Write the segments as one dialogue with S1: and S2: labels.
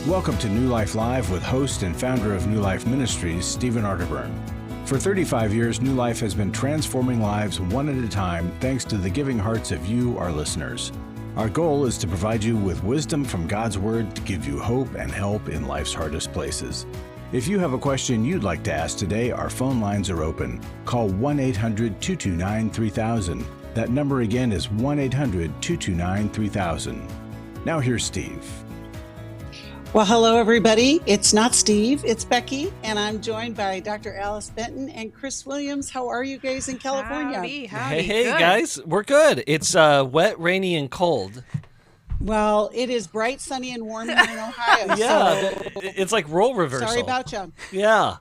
S1: Welcome to New Life Live with host and founder of New Life Ministries, Stephen Arterburn. For 35 years, New Life has been transforming lives one at a time thanks to the giving hearts of you, our listeners. Our goal is to provide you with wisdom from God's Word to give you hope and help in life's hardest places. If you have a question you'd like to ask today, our phone lines are open. Call 1-800-229-3000. That number again is 1-800-229-3000. Now here's Steve.
S2: Well, hello, everybody. It's not Steve, it's Becky, and I'm joined by Dr. Alice Benton and Chris Williams. How are you guys in California?
S3: Howdy.
S4: Hey,
S3: Good.
S4: guys, we're good. It's wet, rainy, and cold.
S2: Well, it is bright, sunny, and warm here in Ohio.
S4: Yeah,
S2: so
S4: it's like role reversal.
S2: sorry about you.
S4: Yeah.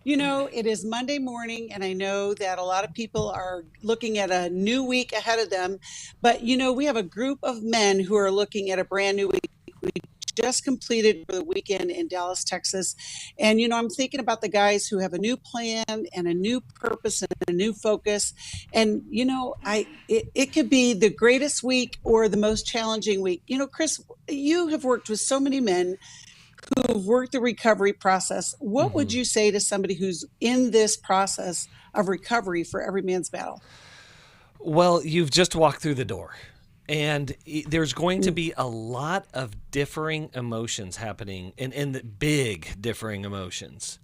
S2: You know, it is Monday morning, and I know that a lot of people are looking at a new week ahead of them. But, you know, we have a group of men who are looking at a brand new week. We just completed the weekend in Dallas, Texas. And, you know, I'm thinking about the guys who have a new plan and a new purpose and a new focus. And, you know, it could be the greatest week or the most challenging week. You know, Chris, you have worked with so many men who've worked the recovery process. What would you say to somebody who's in this process of recovery for every man's battle?
S4: Well, you've just walked through the door. And there's going to be a lot of differing emotions happening, and the big differing emotions.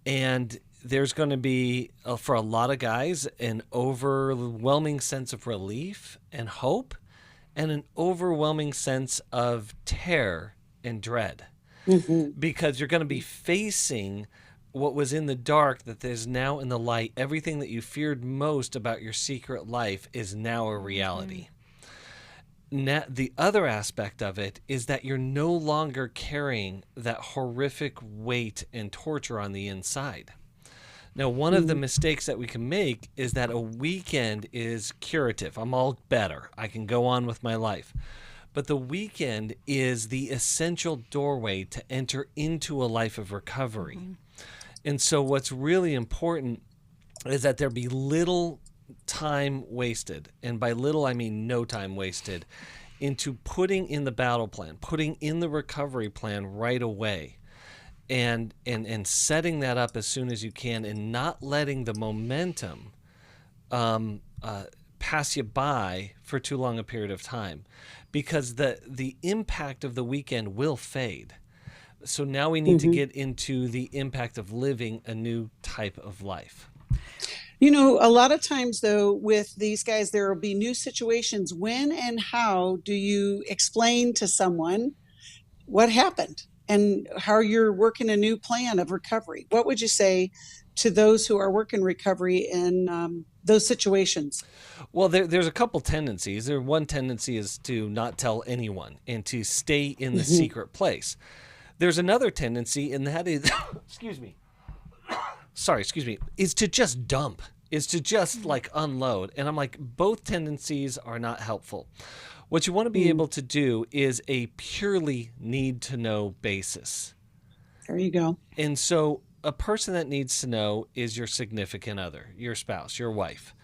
S4: And there's going to be, for a lot of guys, an overwhelming sense of relief and hope, and an overwhelming sense of terror and dread. Because you're going to be facing what was in the dark that is now in the light. Everything that you feared most about your secret life is now a reality. Now, the other aspect of it is that you're no longer carrying that horrific weight and torture on the inside. Now, one of the mistakes that we can make is that a weekend is curative. I'm all better. I can go on with my life. But the weekend is the essential doorway to enter into a life of recovery. And so what's really important is that there be little time wasted, and by little I mean no time wasted, into putting in the battle plan, putting in the recovery plan right away, and setting that up as soon as you can, and not letting the momentum pass you by for too long a period of time, because the impact of the weekend will fade. So now we need to get into the impact of living a new type of life.
S2: You know, a lot of times, though, with these guys, there will be new situations. When and how do you explain to someone what happened and how you're working a new plan of recovery? What would you say to those who are working recovery in those situations?
S4: Well, there's a couple tendencies. One tendency is to not tell anyone and to stay in the secret place. There's another tendency, and that is, is to just dump, is to just like unload. And I'm like, both tendencies are not helpful. What you want to be able to do is a purely need to know basis.
S2: There you go.
S4: And so a person that needs to know is your significant other, your spouse, your wife.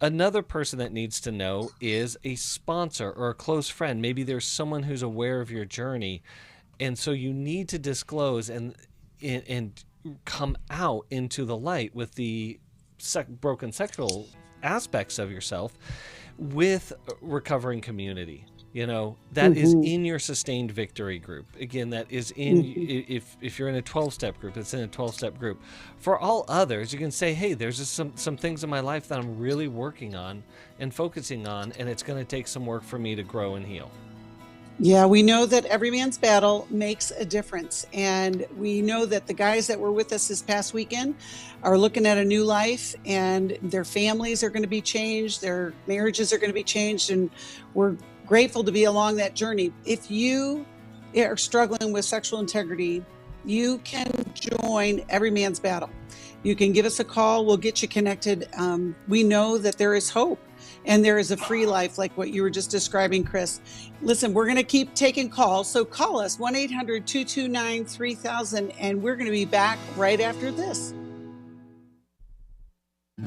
S4: Another person that needs to know is a sponsor or a close friend. Maybe there's someone who's aware of your journey. And so you need to disclose and come out into the light with the broken sexual aspects of yourself with recovering community. You know, that is in your sustained victory group. Again, that is in, if you're in a 12-step group, it's in a 12-step group. For all others, you can say, hey, there's just some things in my life that I'm really working on and focusing on, and it's going to take some work for me to grow and heal.
S2: Yeah, we know that every man's battle makes a difference. And we know that the guys that were with us this past weekend are looking at a new life, and their families are going to be changed. Their marriages are going to be changed. And we're grateful to be along that journey. If you are struggling with sexual integrity, you can join Every Man's Battle. You can give us a call. We'll get you connected. We know that there is hope. And there is a free life like what you were just describing, Chris. Listen, we're going to keep taking calls. So call us, 1-800-229-3000, and we're going to be back right after this.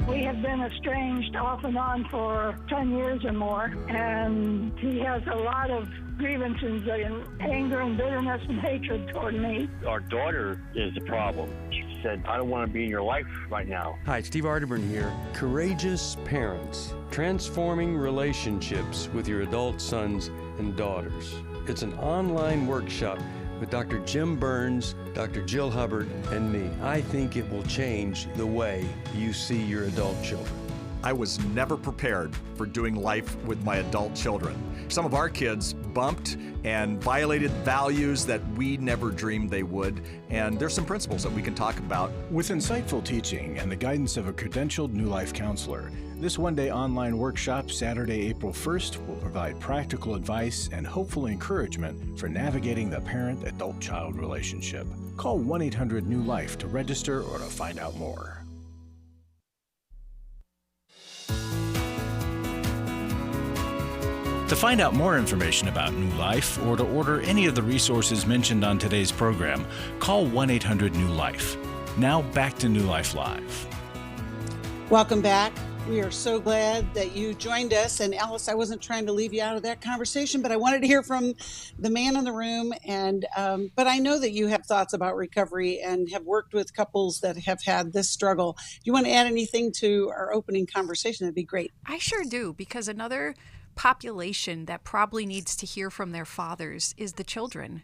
S5: We
S3: have been estranged off and on for 10 years or more, and he has a lot of grievances and anger and bitterness and hatred toward me.
S5: Our daughter is the problem. She said, I don't want to be in your life right now.
S6: Hi, Steve Arterburn here. Courageous Parents, Transforming Relationships with Your Adult Sons and Daughters. It's an online workshop with Dr. Jim Burns, Dr. Jill Hubbard, and me. I think it will change the way you see your adult children.
S7: I was never prepared for doing life with my adult children. Some of our kids bumped and violated values that we never dreamed they would, and there's some principles that we can talk about.
S1: With insightful teaching and the guidance of a credentialed New Life counselor, this one-day online workshop, Saturday, April 1st, will provide practical advice and hopeful encouragement for navigating the parent-adult-child relationship. Call 1-800-NEW-LIFE to register or to find out more. To find out more information about New Life or to order any of the resources mentioned on today's program, call 1-800-NEW-LIFE. Now back to New Life Live.
S2: Welcome back. We are so glad that you joined us. And Alice, I wasn't trying to leave you out of that conversation, but I wanted to hear from the man in the room. And but I know that you have thoughts about recovery and have worked with couples that have had this struggle. Do you want to add anything to our opening conversation? That'd be great.
S8: I sure do, because another population that probably needs to hear from their fathers is the children.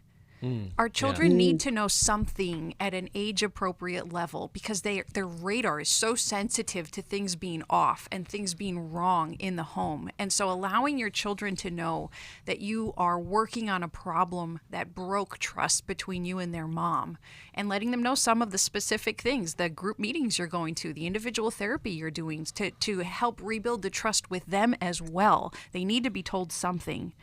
S8: Our children need to know something at an age-appropriate level because their radar is so sensitive to things being off and things being wrong in the home. And so allowing your children to know that you are working on a problem that broke trust between you and their mom, and letting them know some of the specific things, the group meetings you're going to, the individual therapy you're doing to help rebuild the trust with them as well. They need to be told something.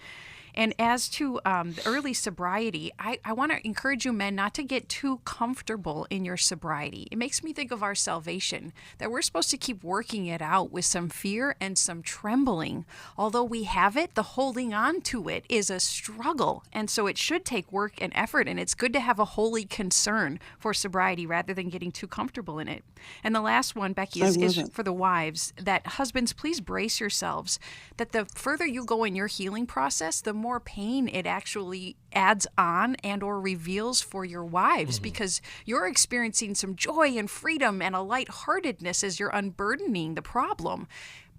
S8: And as to early sobriety, I want to encourage you men not to get too comfortable in your sobriety. It makes me think of our salvation, that we're supposed to keep working it out with some fear and some trembling. Although we have it, the holding on to it is a struggle. And so it should take work and effort, and it's good to have a holy concern for sobriety rather than getting too comfortable in it. And the last one, Becky, is for the wives, that husbands, please brace yourselves, that the further you go in your healing process, the more pain it actually adds on and or reveals for your wives, because you're experiencing some joy and freedom and a lightheartedness as you're unburdening the problem.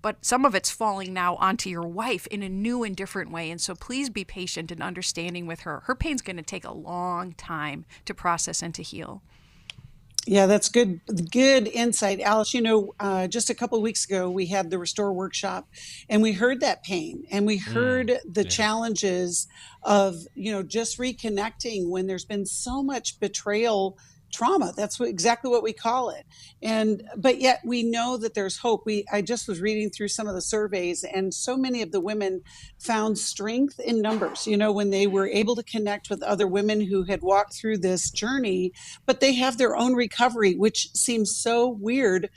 S8: But some of it's falling now onto your wife in a new and different way. And so please be patient and understanding with her. Her pain's going to take a long time to process and to heal.
S2: Yeah, that's good insight, Alice. You know, just a couple of weeks ago, we had the Restore workshop, and we heard that pain, and we heard the challenges of, just reconnecting when there's been so much betrayal trauma. That's exactly what we call it. But yet we know that there's hope. I just was reading through some of the surveys, and so many of the women found strength in numbers, when they were able to connect with other women who had walked through this journey, but they have their own recovery, which seems so weird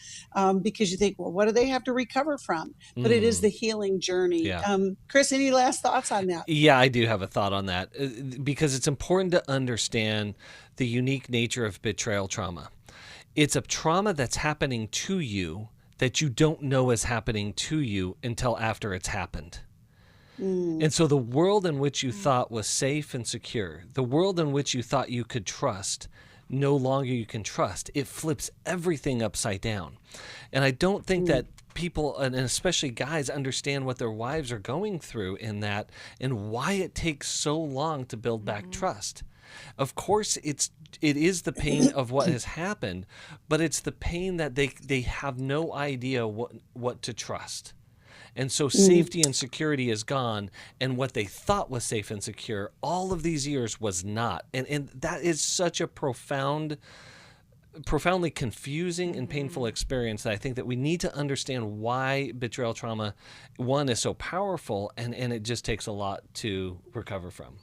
S2: because you think, well, what do they have to recover from? But it is the healing journey. Yeah. Chris, any last thoughts on that?
S4: Yeah, I do have a thought on that because it's important to understand the unique nature of betrayal trauma. It's a trauma that's happening to you that you don't know is happening to you until after it's happened. And so the world in which you thought was safe and secure, the world in which you thought you could trust, no longer you can trust. It flips everything upside down. And I don't think that people, and especially guys, understand what their wives are going through in that and why it takes so long to build back trust. Of course, it is the pain of what has happened, but it's the pain that they have no idea what to trust. And so safety and security is gone, and what they thought was safe and secure all of these years was not. And that is such a profoundly confusing and painful experience that I think that we need to understand why betrayal trauma, one, is so powerful, and it just takes a lot to recover from.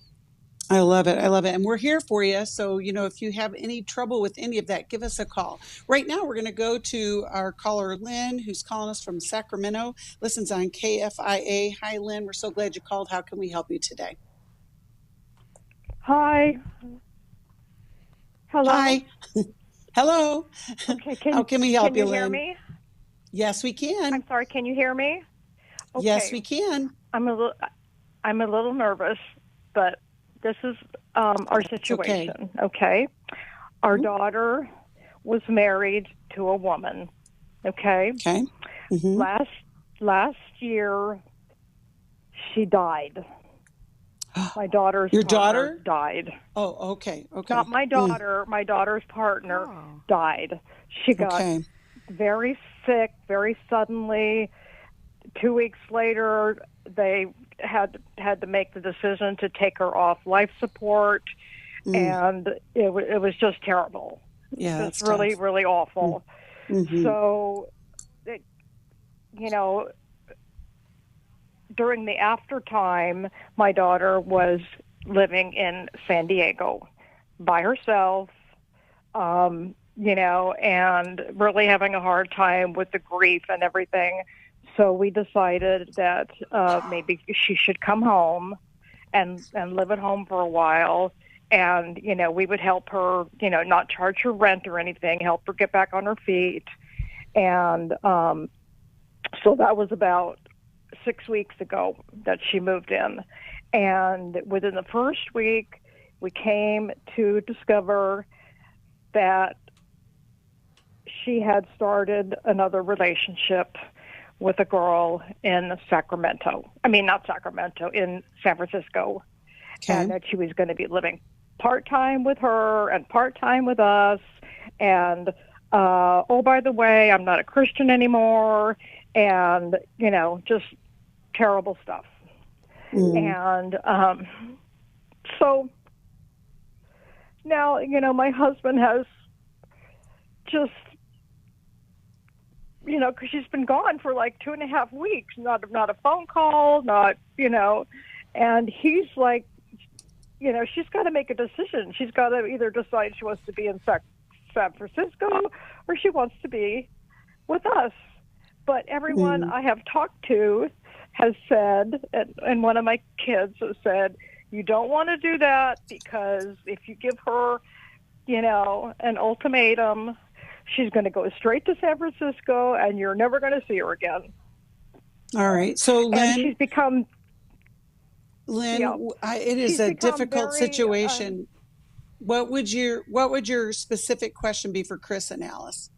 S2: I love it. And we're here for you. So, if you have any trouble with any of that, give us a call. Right now, we're going to go to our caller, Lynn, who's calling us from Sacramento, listens on KFIA. Hi, Lynn. We're so glad you called. How can we help you today?
S3: Hi. Hello.
S2: Hi. Hello.
S3: Okay.
S2: How can we help you, Lynn?
S3: Hear me?
S2: Yes, we can.
S9: I'm sorry, can you hear me? Okay.
S2: Yes, we can.
S9: I'm a little nervous, but this is our situation. Okay. Our daughter was married to a woman. Okay.
S2: Okay. Mm-hmm.
S9: Last year, she died. My daughter's
S2: Your
S9: partner
S2: daughter
S9: died.
S2: Oh, okay. Okay.
S9: Not my daughter. My daughter's partner died. She got very sick very suddenly. 2 weeks later, they had to make the decision to take her off life support, and it was just terrible.
S2: Yeah,
S9: it's really
S2: tough.
S9: really awful.
S2: Mm-hmm.
S9: So, during the after time, my daughter was living in San Diego by herself, and really having a hard time with the grief and everything. So we decided that maybe she should come home and live at home for a while. And, we would help her, not charge her rent or anything, help her get back on her feet. And so that was about 6 weeks ago that she moved in. And within the first week, we came to discover that she had started another relationship with a girl in Sacramento. I mean, not Sacramento, in San Francisco.
S2: Okay.
S9: And that she was going to be living part-time with her and part-time with us. And, by the way, I'm not a Christian anymore. And, just terrible stuff. And so now, my husband has just, because she's been gone for like 2.5 weeks, not a phone call, not, and he's like, she's got to make a decision. She's got to either decide she wants to be in San Francisco or she wants to be with us. But everyone I have talked to has said, and one of my kids has said, you don't want to do that because if you give her, an ultimatum, she's going to go straight to San Francisco and you're never going to see her again.
S2: All right. So, Lynn,
S9: and she's become...
S2: Lynn, it is a difficult situation. What would your specific question be for Chris and Alice?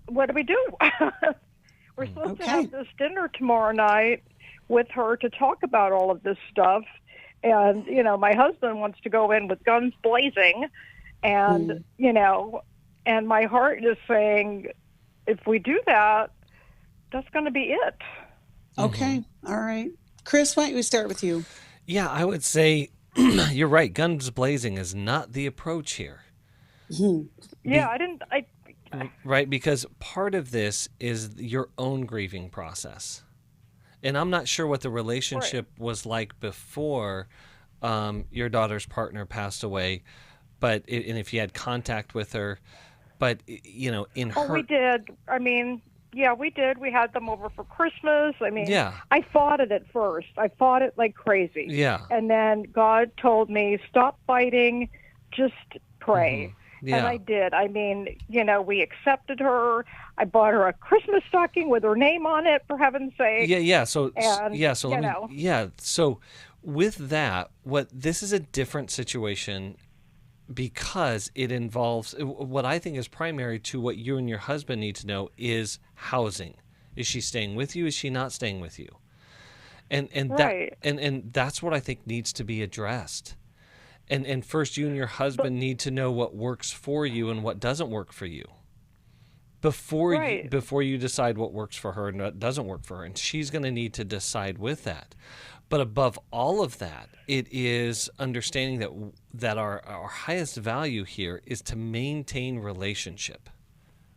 S9: What do we do? We're supposed to have this dinner tomorrow night with her to talk about all of this stuff. And, my husband wants to go in with guns blazing. And, and my heart is saying, if we do that, that's going to be it.
S2: Okay. All right. Chris, why don't we start with you?
S4: Yeah, I would say you're right. Guns blazing is not the approach here.
S9: Yeah,
S4: Right, because part of this is your own grieving process. And I'm not sure what the relationship was like before your daughter's partner passed away, and if you had contact with her, but, in her...
S9: Oh, we did. I mean, yeah, we did. We had them over for Christmas. I mean,
S4: yeah.
S9: I fought it at first. I fought it like crazy.
S4: Yeah.
S9: And then God told me, stop fighting, just pray.
S4: Mm-hmm. Yeah.
S9: And I did. I mean, we accepted her. I bought her a Christmas stocking with her name on it, for heaven's sake.
S4: Yeah. So,
S9: and,
S4: So with that, this is a different situation because it involves what I think is primary to what you and your husband need to know is housing. Is she staying with you? Is she not staying with you? And
S9: right.
S4: and that's what I think needs to be addressed. And first, you and your husband need to know what works for you and what doesn't work for you before you decide what works for her and what doesn't work for her. And she's going to need to decide with that. But above all of that, it is understanding that our highest value here is to maintain relationship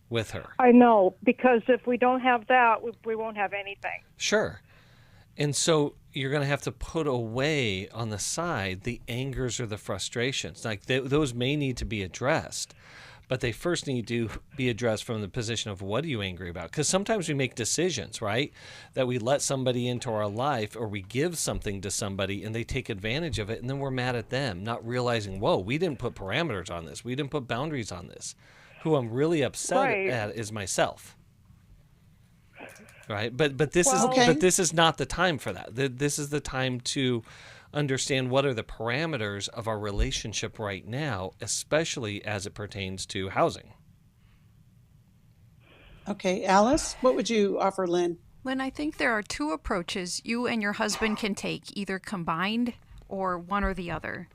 S4: with her.
S9: I know, because if we don't have that, we won't have anything.
S4: Sure. And so you're going to have to put away on the side the angers or the frustrations. Like those may need to be addressed, but they first need to be addressed from the position of what are you angry about? Because sometimes we make decisions, right, that we let somebody into our life or we give something to somebody and they take advantage of it, and then we're mad at them, not realizing, whoa, we didn't put parameters on this. We didn't put boundaries on this. Who I'm really upset at is myself. Right? But this is not the time for that. This is the time to understand what are the parameters of our relationship right now, especially as it pertains to housing.
S2: Okay, Alice, what would you offer Lynn?
S8: Lynn, I think there are two approaches you and your husband can take, either combined or one or the other.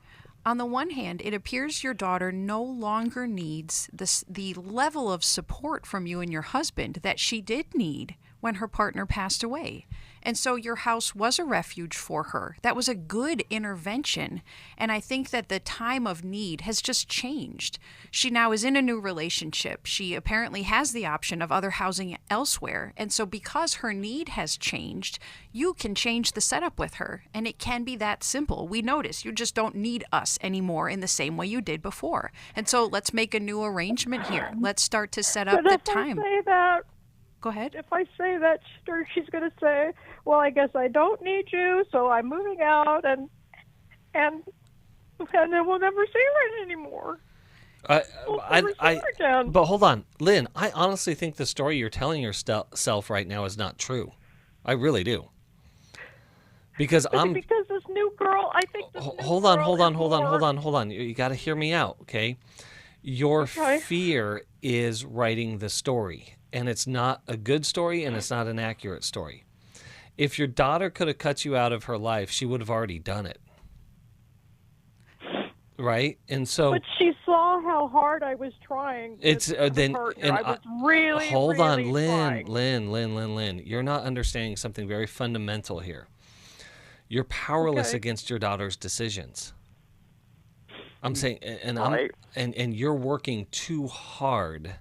S8: On the one hand, it appears your daughter no longer needs the level of support from you and your husband that she did need when her partner passed away. And so your house was a refuge for her. That was a good intervention. And I think that the time of need has just changed. She now is in a new relationship. She apparently has the option of other housing elsewhere. And so because her need has changed, you can change the setup with her. And it can be that simple. We notice you just don't need us anymore in the same way you did before. And so let's make a new arrangement here. Let's start to set up the time.
S9: But if I say that,
S8: go ahead.
S9: If I say that, she's going to say, well, I guess I don't need you, so I'm moving out, and then we'll never see her anymore.
S8: But
S4: hold on, Lynn, I honestly think the story you're telling yourself right now is not true. I really do. Because
S9: this new girl, I think
S4: hold on. You got to hear me out, okay? Your fear is writing the story. And it's not a good story, and it's not an accurate story. If your daughter could have cut you out of her life, she would have already done it. Right? And so...
S9: But she saw how hard I was trying. I was really,
S4: hold
S9: really
S4: on, Lynn,
S9: trying.
S4: Lynn. You're not understanding something very fundamental here. You're powerless against your daughter's decisions. I'm saying, and you're working too hard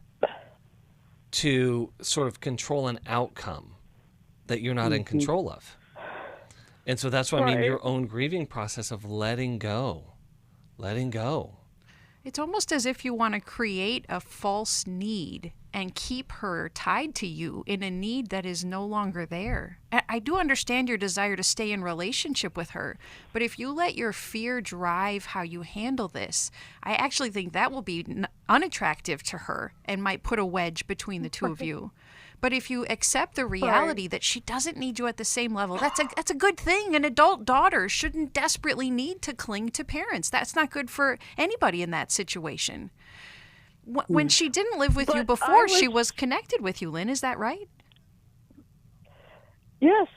S4: to sort of control an outcome that you're not in control of. And so that's what I mean, your own grieving process of letting go.
S8: It's almost as if you want to create a false need and keep her tied to you in a need that is no longer there. I do understand your desire to stay in relationship with her, but if you let your fear drive how you handle this, I actually think that will be unattractive to her and might put a wedge between the two of you. But if you accept the reality that she doesn't need you at the same level, that's a good thing. An adult daughter shouldn't desperately need to cling to parents. That's not good for anybody in that situation. When she didn't live with you before, she was connected with you, Lynn. Is that right?
S9: Yes.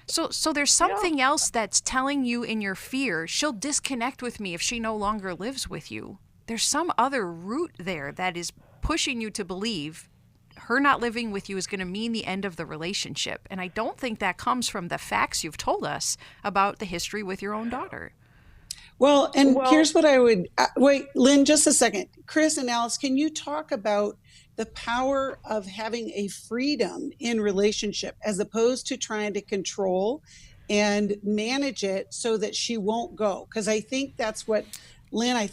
S8: So there's something else that's telling you in your fear, she'll disconnect with me if she no longer lives with you. There's some other root there that is pushing you to believe her not living with you is going to mean the end of the relationship. And I don't think that comes from the facts you've told us about the history with your own daughter.
S2: Well, here's what I would wait, Lynn, just a second. Chris and Alice, can you talk about the power of having a freedom in relationship as opposed to trying to control and manage it so that she won't go? Because I think that's what, Lynn,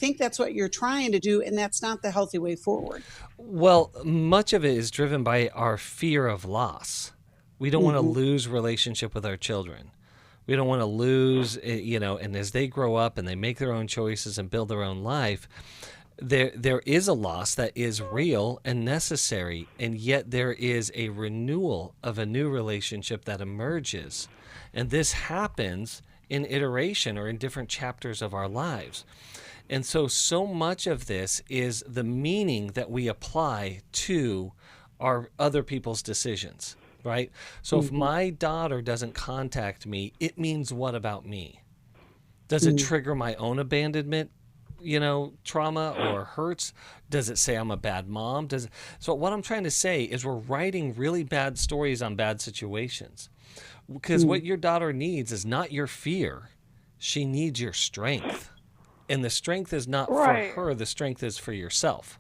S2: you're trying to do, and that's not the healthy way forward.
S4: Well, much of it is driven by our fear of loss. We don't want to lose relationship with our children. We don't want to lose, and as they grow up and they make their own choices and build their own life, there is a loss that is real and necessary, and yet there is a renewal of a new relationship that emerges. And this happens in iteration or in different chapters of our lives. And so much of this is the meaning that we apply to our other people's decisions, right? So if my daughter doesn't contact me, it means what about me? Does it trigger my own abandonment, trauma or hurts? Does it say I'm a bad mom? So what I'm trying to say is we're writing really bad stories on bad situations. Because what your daughter needs is not your fear. She needs your strength. And the strength is not for her, the strength is for yourself.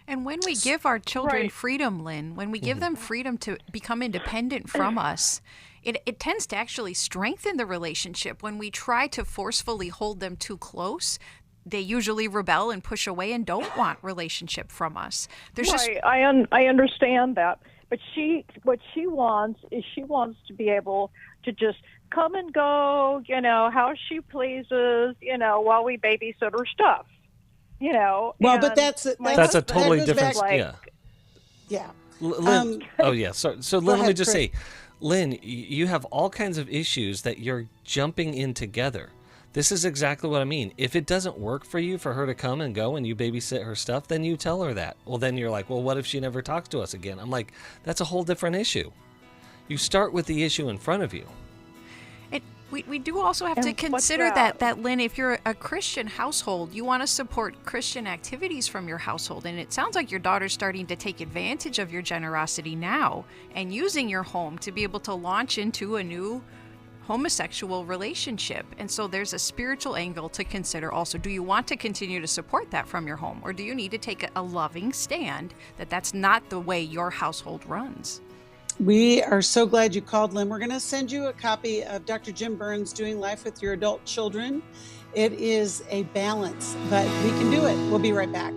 S8: And when we give our children freedom, Lynn, when we give them freedom to become independent from us, it tends to actually strengthen the relationship. When we try to forcefully hold them too close, they usually rebel and push away and don't want relationship from us.
S9: I understand that. But what she wants is she wants to be able to just come and go, how she pleases, while we babysit her stuff. you know.
S2: Well, but
S9: and
S2: that's
S9: my
S4: That's a
S9: husband
S4: totally
S2: goes
S4: different.
S2: back-
S9: like,
S4: Yeah.
S2: Yeah.
S4: Lynn, oh yeah. So Lynn, let me
S2: ahead,
S4: just
S2: Chris.
S4: say, Lynn, you have all kinds of issues that you're jumping in together. This is exactly what I mean. If it doesn't work for you for her to come and go and you babysit her stuff, then you tell her that. Well, then you're like, well, what if she never talks to us again? I'm like, that's a whole different issue. You start with the issue in front of you.
S8: We do also have to
S9: And
S8: consider
S9: what's
S8: that, Lynn, if you're a Christian household, you want to support Christian activities from your household. And it sounds like your daughter's starting to take advantage of your generosity now and using your home to be able to launch into a new homosexual relationship. And so there's a spiritual angle to consider also. Do you want to continue to support that from your home? Or do you need to take a loving stand that that's not the way your household runs?
S2: We are so glad you called, Lynn. We're going to send you a copy of Dr. Jim Burns' Doing Life with Your Adult Children. It is a balance, but we can do it. We'll be right back.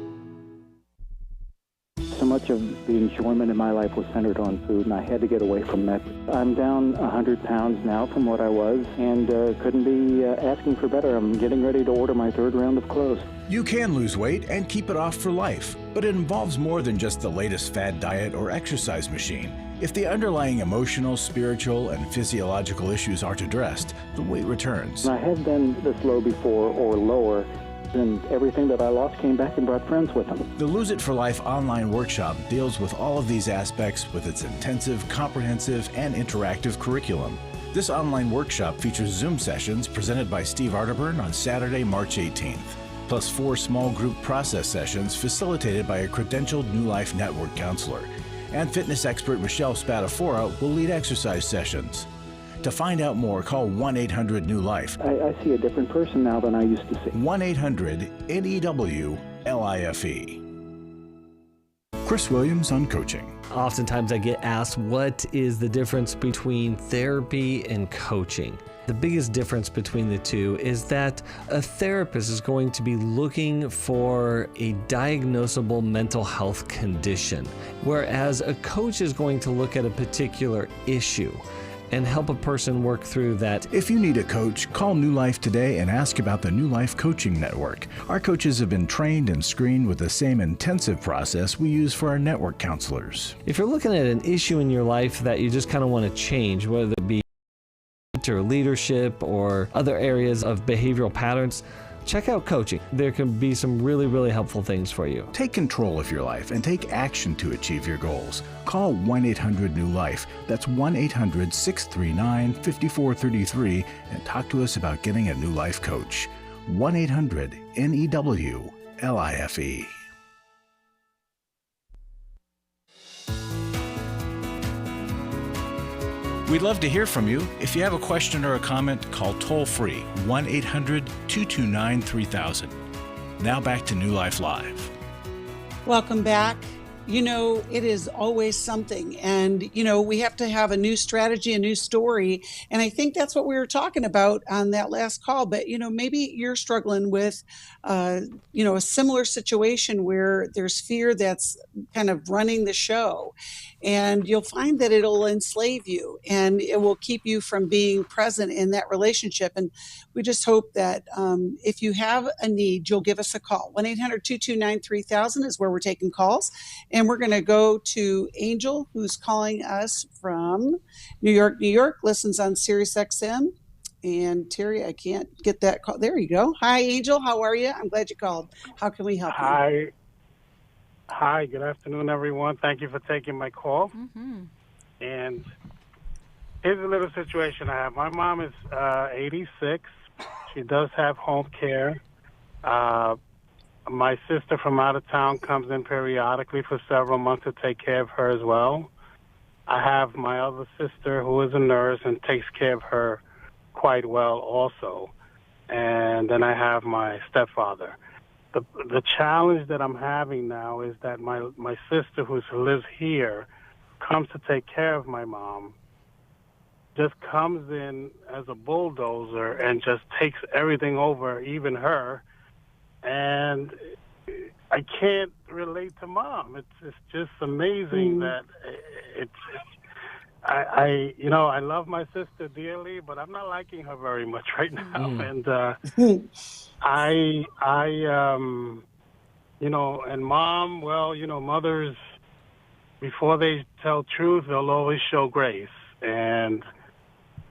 S10: So much of the enjoyment in my life was centered on food, and I had to get away from that. I'm down 100 pounds now from what I was, and couldn't be asking for better. I'm getting ready to order my third round of clothes.
S1: You can lose weight and keep it off for life, but it involves more than just the latest fad diet or exercise machine. If the underlying emotional, spiritual, and physiological issues aren't addressed, the weight returns.
S10: I had been this low before or lower, and everything that I lost came back and brought friends with them.
S1: The Lose It for Life online workshop deals with all of these aspects with its intensive, comprehensive, and interactive curriculum. This online workshop features Zoom sessions presented by Steve Arterburn on Saturday, March 18th, plus 4 small group process sessions facilitated by a credentialed New Life Network counselor. And fitness expert Michelle Spadafora will lead exercise sessions. To find out more, call 1-800-NEW-LIFE.
S10: I see a different person now than I used to see.
S1: 1-800-NEW-LIFE. Chris Williams on coaching.
S4: Oftentimes I get asked, what is the difference between therapy and coaching? The biggest difference between the two is that a therapist is going to be looking for a diagnosable mental health condition, whereas a coach is going to look at a particular issue and help a person work through that.
S1: If you need a coach, call New Life today and ask about the New Life Coaching Network. Our coaches have been trained and screened with the same intensive process we use for our network counselors.
S4: If you're looking at an issue in your life that you just kind of want to change, whether it be or leadership or other areas of behavioral patterns, check out coaching. There can be some really, really helpful things for you.
S1: Take control of your life and take action to achieve your goals. Call 1-800-NEW-LIFE. That's 1-800-639-5433 and talk to us about getting a New Life coach. 1-800-NEW-LIFE. We'd love to hear from you. If you have a question or a comment, call toll-free 1-800-229-3000. Now back to New Life Live.
S2: Welcome back. You know, it is always something. And, you know, we have to have a new strategy, a new story. And I think that's what we were talking about on that last call. But, you know, maybe you're struggling with, you know, a similar situation where there's fear that's kind of running the show. And you'll find that it'll enslave you and it will keep you from being present in that relationship. And we just hope that if you have a need, you'll give us a call. 1-800-229-3000 is where we're taking calls. And we're going to go to Angel, who's calling us from New York, listens on Sirius XM. And Terry, I can't get that call. There you go. Hi, Angel. How are you? I'm glad you called. How can we help you?
S11: Hi, good afternoon, everyone. Thank you for taking my call.
S8: Mm-hmm.
S11: And here's a little situation I have. My mom is 86. She does have home care. My sister from out of town comes in periodically for several months to take care of her as well. I have my other sister who is a nurse and takes care of her quite well also. And then I have my stepfather. The challenge that I'm having now is that my sister who lives here comes to take care of my mom, just comes in as a bulldozer and just takes everything over, even her. And I can't relate to Mom. It's just amazing that I love my sister dearly, but I'm not liking her very much right now. And And mom, well, mothers, before they tell truth, they'll always show grace. And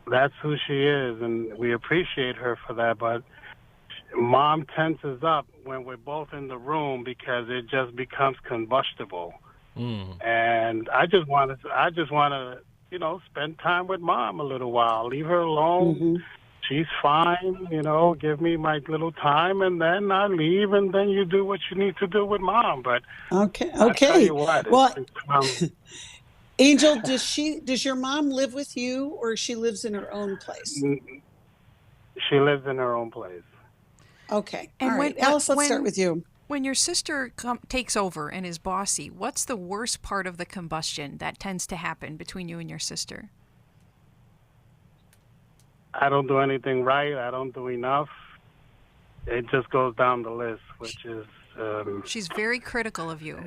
S11: that's who she is, and we appreciate her for that. But mom tenses up when we're both in the room because it just becomes combustible. And I just want to, spend time with mom a little while. Leave her alone. She's fine, give me my little time, and then I leave, and then you do what you need to do with mom. But
S2: okay.
S11: I'll tell you what,
S2: well, Angel, does your mom live with you, or she lives in her own place?
S11: She lives in her own place.
S2: Okay.
S8: And
S2: all right. Alice, let's start with you.
S8: When your sister takes over and is bossy, what's the worst part of the combustion that tends to happen between you and your sister?
S11: I don't do anything right. I don't do enough. It just goes down the list, which is...
S8: she's very critical of you.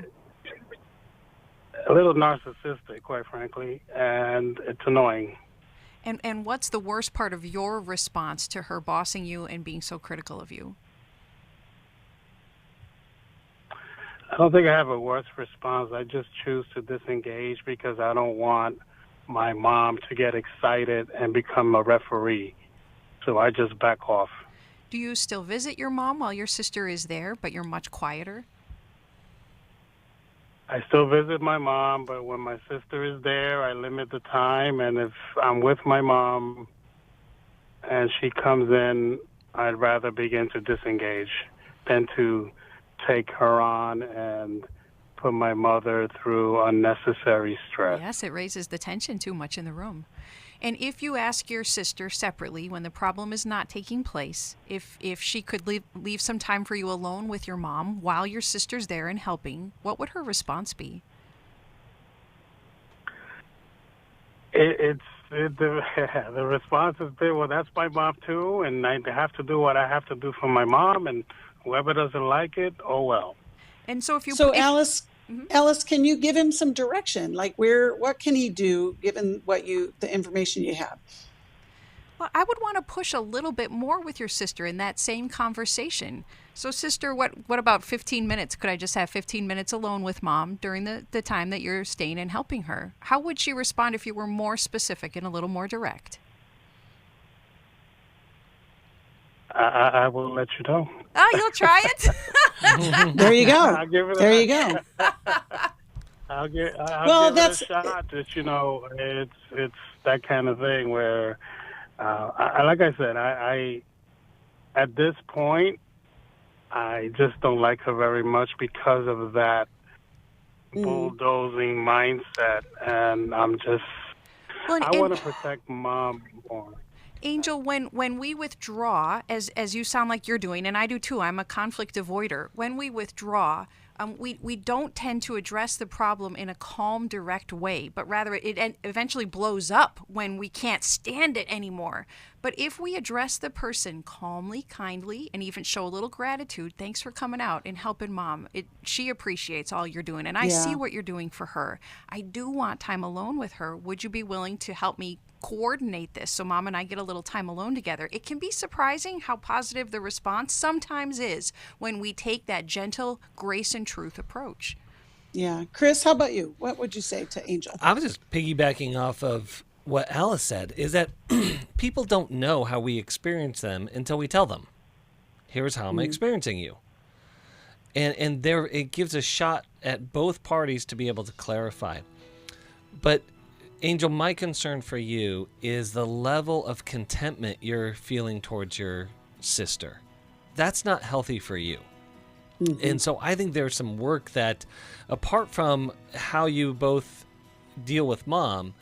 S11: A little narcissistic, quite frankly, and it's annoying.
S8: And what's the worst part of your response to her bossing you and being so critical of you?
S11: I don't think I have a worse response. I just choose to disengage because I don't want my mom to get excited and become a referee. So I just back off.
S8: Do you still visit your mom while your sister is there, but you're much quieter?
S11: I still visit my mom, but when my sister is there, I limit the time. And if I'm with my mom and she comes in, I'd rather begin to disengage than to take her on and put my mother through unnecessary stress.
S8: Yes, it raises the tension too much in the room. And if you ask your sister separately when the problem is not taking place, if she could leave some time for you alone with your mom while your sister's there and helping, what would her response be?
S11: The response has been, well, that's my mom too, and I have to do what I have to do for my mom, and whoever doesn't like it, oh well.
S8: And so
S2: Alice, Alice, can you give him some direction? Like what can he do given the information you have?
S8: Well, I would want to push a little bit more with your sister in that same conversation. So sister, what about 15 minutes? Could I just have 15 minutes alone with mom during the time that you're staying and helping her? How would she respond if you were more specific and a little more direct?
S11: I will let you know.
S8: Oh, you'll try it?
S2: There you go.
S11: I'll give it
S2: there you go.
S11: I'll give it a shot. Just, it's that kind of thing where, like I said, I at this point, I just don't like her very much because of that bulldozing mindset, and I want to protect mom more.
S8: Angel, when we withdraw, as you sound like you're doing, and I do too, I'm a conflict avoider. When we withdraw, we don't tend to address the problem in a calm, direct way, but rather it eventually blows up when we can't stand it anymore. But if we address the person calmly, kindly, and even show a little gratitude, thanks for coming out and helping mom. She appreciates all you're doing, and I see what you're doing for her. I do want time alone with her. Would you be willing to help me coordinate this so mom and I get a little time alone together? It can be surprising how positive the response sometimes is when we take that gentle grace and truth approach.
S2: Yeah. Chris, how about you? What would you say to Angel?
S4: I was just piggybacking off of what Alice said, is that people don't know how we experience them until we tell them. Here's how I'm experiencing you. And there it gives a shot at both parties to be able to clarify. But Angel, my concern for you is the level of contentment you're feeling towards your sister. That's not healthy for you. And so I think there's some work that, apart from how you both deal with mom,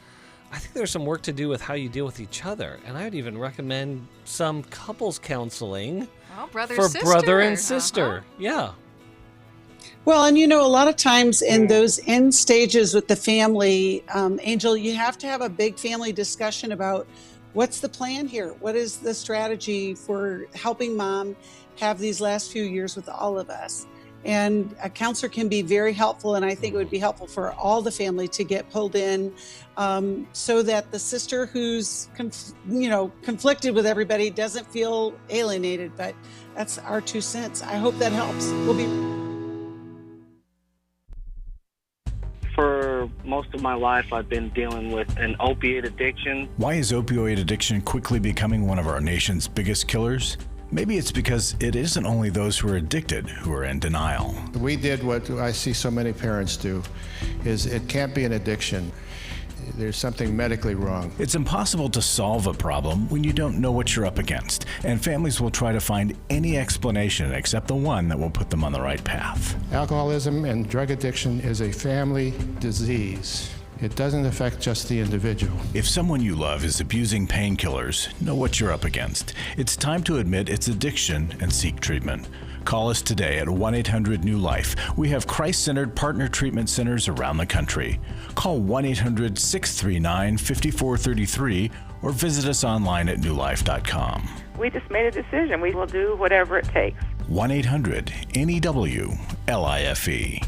S4: I think there's some work to do with how you deal with each other. And I would even recommend some couples counseling for brother and sister. Yeah.
S2: Well, and a lot of times in those end stages with the family, Angel, you have to have a big family discussion about what's the plan here? What is the strategy for helping mom have these last few years with all of us? And a counselor can be very helpful, and I think it would be helpful for all the family to get pulled in so that the sister who's conflicted with everybody doesn't feel alienated. But that's our 2 cents. I hope that helps.
S12: For most of my life, I've been dealing with an opiate addiction.
S1: Why is opioid addiction quickly becoming one of our nation's biggest killers? Maybe it's because it isn't only those who are addicted who are in denial.
S13: We did what I see so many parents do, is it can't be an addiction. There's something medically wrong.
S1: It's impossible to solve a problem when you don't know what you're up against, and families will try to find any explanation except the one that will put them on the right path.
S13: Alcoholism and drug addiction is a family disease. It doesn't affect just the individual.
S1: If someone you love is abusing painkillers, know what you're up against. It's time to admit it's addiction and seek treatment. Call us today at 1-800-NEW-LIFE. We have Christ-centered partner treatment centers around the country. Call 1-800-639-5433 or visit us online at newlife.com.
S14: We just made a decision. We will do whatever it takes.
S1: 1-800-NEW-LIFE.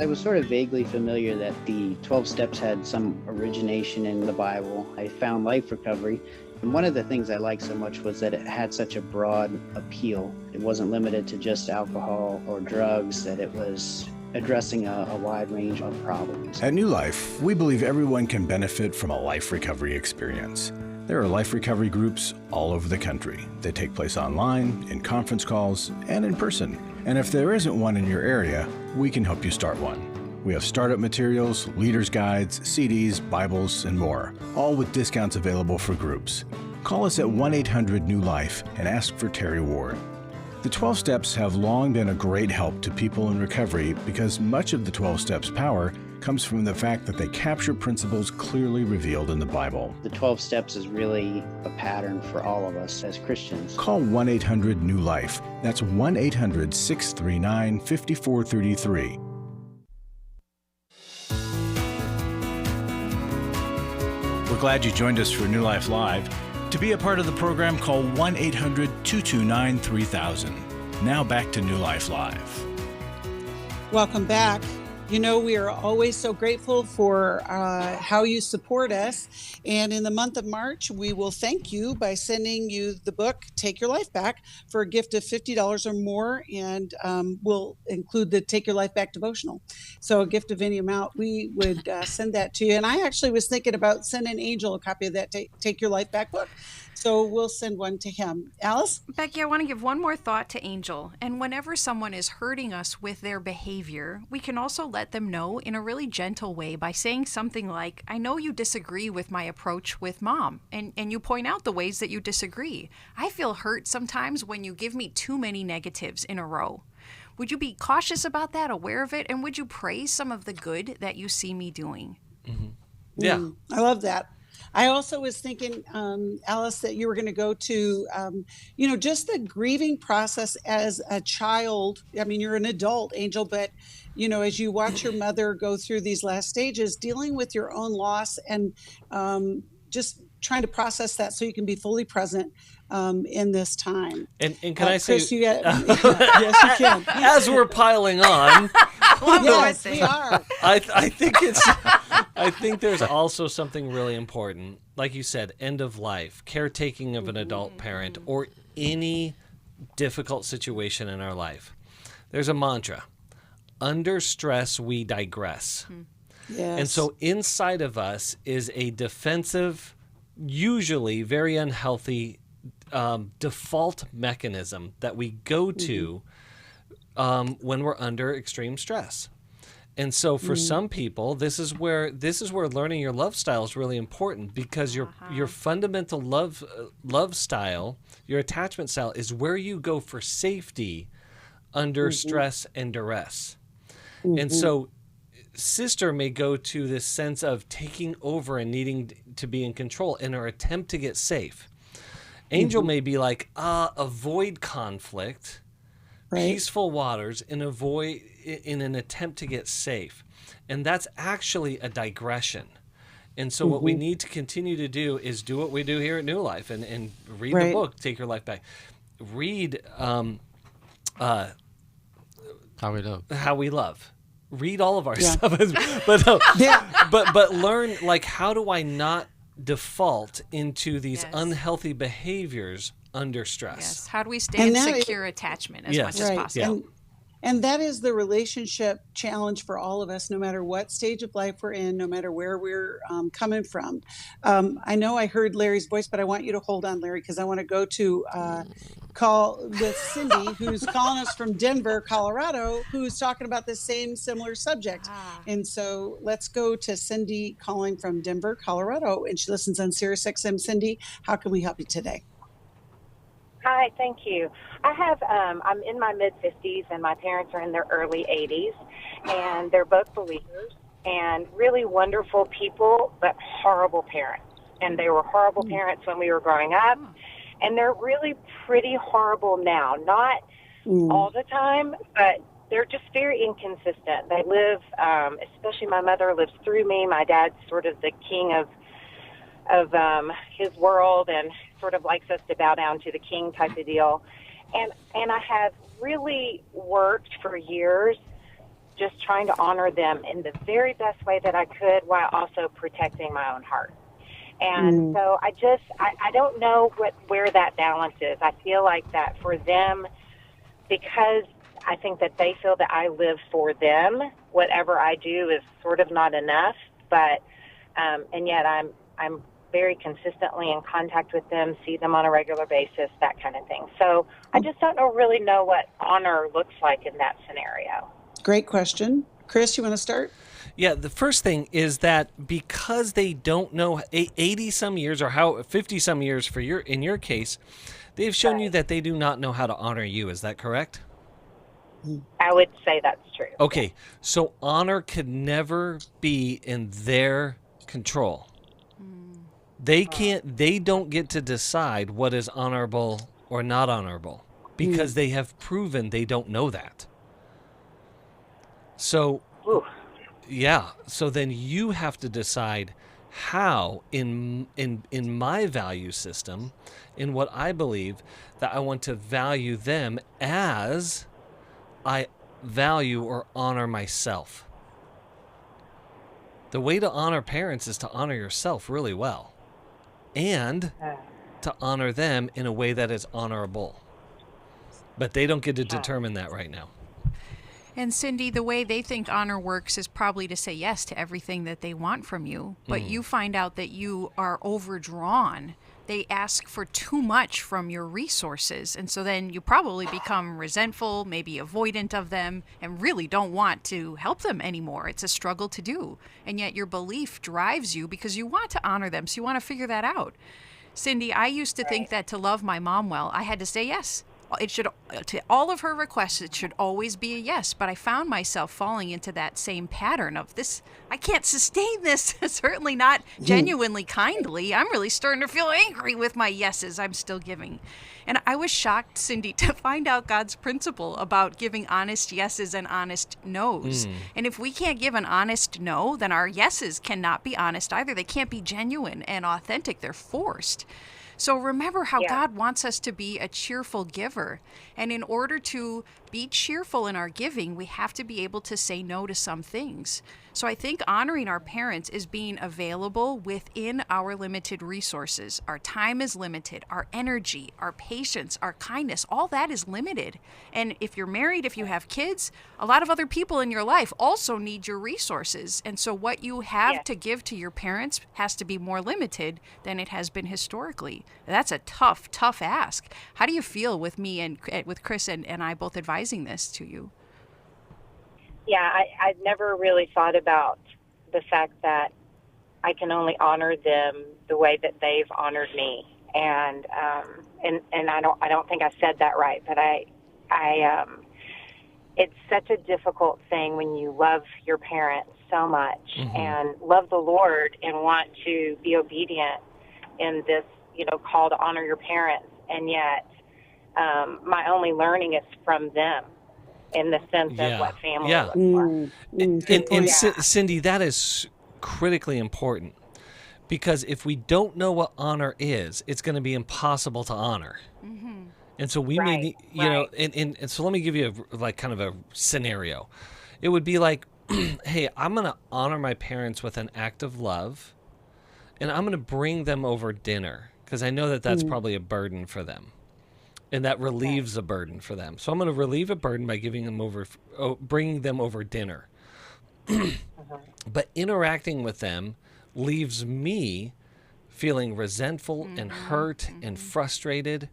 S15: I was sort of vaguely familiar that the 12 steps had some origination in the Bible. I found Life Recovery, and one of the things I liked so much was that it had such a broad appeal. It wasn't limited to just alcohol or drugs, that it was addressing a wide range of problems.
S1: At New Life, we believe everyone can benefit from a life recovery experience. There are life recovery groups all over the country. They take place online, in conference calls, and in person. And if there isn't one in your area, we can help you start one. We have startup materials, leaders' guides, CDs, Bibles, and more, all with discounts available for groups. Call us at 1-800-NEW-LIFE and ask for Terry Ward. The 12 Steps have long been a great help to people in recovery because much of the 12 Steps' power comes from the fact that they capture principles clearly revealed in the Bible.
S15: The 12 steps is really a pattern for all of us as Christians.
S1: Call 1-800-NEW-LIFE. That's 1-800-639-5433. We're glad you joined us for New Life Live. To be a part of the program, call 1-800-229-3000. Now back to New Life Live.
S2: Welcome back. You know, we are always so grateful for how you support us. And in the month of March, we will thank you by sending you the book, Take Your Life Back, for a gift of $50 or more. And we'll include the Take Your Life Back devotional. So a gift of any amount, we would send that to you. And I actually was thinking about sending Angel a copy of that Take Your Life Back book. So we'll send one to him. Alice?
S8: Becky, I want to give one more thought to Angel. And whenever someone is hurting us with their behavior, we can also let them know in a really gentle way by saying something like, I know you disagree with my approach with Mom, and you point out the ways that you disagree. I feel hurt sometimes when you give me too many negatives in a row. Would you be cautious about that, aware of it, and would you praise some of the good that you see me doing?
S4: Mm-hmm. Yeah.
S2: I love that. I also was thinking, Alice, that you were going to go to, just the grieving process as a child. I mean, you're an adult, Angel, but, as you watch your mother go through these last stages, dealing with your own loss and just trying to process that so you can be fully present in this time.
S4: And can I say,
S2: Chris, yes, you can.
S4: As we're piling on,
S2: yes, we are.
S4: I think there's also something really important, like you said, end of life, caretaking of an adult parent, or any difficult situation in our life. There's a mantra: under stress, we digress.
S2: Yes.
S4: And so inside of us is a defensive, usually very unhealthy default mechanism that we go to when we're under extreme stress. And so for some people, this is where learning your love style is really important, because your fundamental love style, your attachment style, is where you go for safety under stress and duress. And so sister may go to this sense of taking over and needing to be in control in her attempt to get safe. Angel may be like, avoid conflict, peaceful waters, and avoid in an attempt to get safe. And that's actually a digression. And so what we need to continue to do is do what we do here at New Life and read the book, Take Your Life Back. Read How We Love. Read all of our stuff. But learn, like, how do I not default into these unhealthy behaviors under stress?
S8: Yes. How do we stay in secure attachment as much as possible?
S2: And that is the relationship challenge for all of us, no matter what stage of life we're in, no matter where we're coming from. I know I heard Larry's voice, but I want you to hold on, Larry, because I want to go to call with Cindy, who's calling us from Denver, Colorado, who's talking about the same similar subject. And so let's go to Cindy calling from Denver, Colorado, and she listens on Sirius XM. Cindy, how can we help you today?
S16: Hi, thank you. I'm in my mid-50s, and my parents are in their early 80s, and they're both believers and really wonderful people, but horrible parents. And they were horrible parents when we were growing up, and they're really pretty horrible now. Not all the time, but they're just very inconsistent. They live, especially my mother lives through me. My dad's sort of the king of his world and sort of likes us to bow down to the king type of deal. And I have really worked for years just trying to honor them in the very best way that I could while also protecting my own heart. And so I don't know where that balance is. I feel like that for them, because I think that they feel that I live for them, whatever I do is sort of not enough, but and yet I'm very consistently in contact with them, see them on a regular basis, that kind of thing. So I just don't really know what honor looks like in that scenario.
S2: Great question. Chris, you want to start?
S4: Yeah, the first thing is that because they don't know 80 some years or 50 some years for in your case, they've shown you that they do not know how to honor you. Is that correct?
S16: I would say that's true.
S4: Okay, so honor could never be in their control. They don't get to decide what is honorable or not honorable because they have proven they don't know that. So, so then you have to decide how in my value system, in what I believe, that I want to value them as I value or honor myself. The way to honor parents is to honor yourself really well. And to honor them in a way that is honorable. But they don't get to determine that right now.
S8: And Cindy, the way they think honor works is probably to say yes to everything that they want from you. But you find out that you are overdrawn. They ask for too much from your resources. And so then you probably become resentful, maybe avoidant of them, and really don't want to help them anymore. It's a struggle to do. And yet your belief drives you because you want to honor them. So you want to figure that out. Cindy, I used to think that to love my mom well, I had to say yes. It should, to all of her requests, it should always be a yes. But I found myself falling into that same pattern of this. I can't sustain this. Certainly not genuinely kindly. I'm really starting to feel angry with my yeses I'm still giving. And I was shocked, Cindy, to find out God's principle about giving honest yeses and honest nos. And if we can't give an honest no, then our yeses cannot be honest either. They can't be genuine and authentic. They're forced. So remember how God wants us to be a cheerful giver. And in order to be cheerful in our giving, we have to be able to say no to some things. So I think honoring our parents is being available within our limited resources. Our time is limited, our energy, our patience, our kindness, all that is limited. And if you're married, if you have kids, a lot of other people in your life also need your resources. And so what you have to give to your parents has to be more limited than it has been historically. That's a tough, tough ask. How do you feel with me and with Chris and I both advising this to you?
S16: Yeah, I'd never really thought about the fact that I can only honor them the way that they've honored me, and I don't think I said that right, but it's such a difficult thing when you love your parents so much and love the Lord and want to be obedient in this, call to honor your parents, and yet my only learning is from them. In the sense of what family looks like.
S4: And Cindy, that is critically important because if we don't know what honor is, it's going to be impossible to honor. And so we may need, and so let me give you kind of a scenario. It would be like, hey, I'm going to honor my parents with an act of love, and I'm going to bring them over dinner because I know that that's probably a burden for them. and that relieves a burden for them. So I'm going to relieve a burden by bringing them over dinner. But interacting with them leaves me feeling resentful and hurt and frustrated,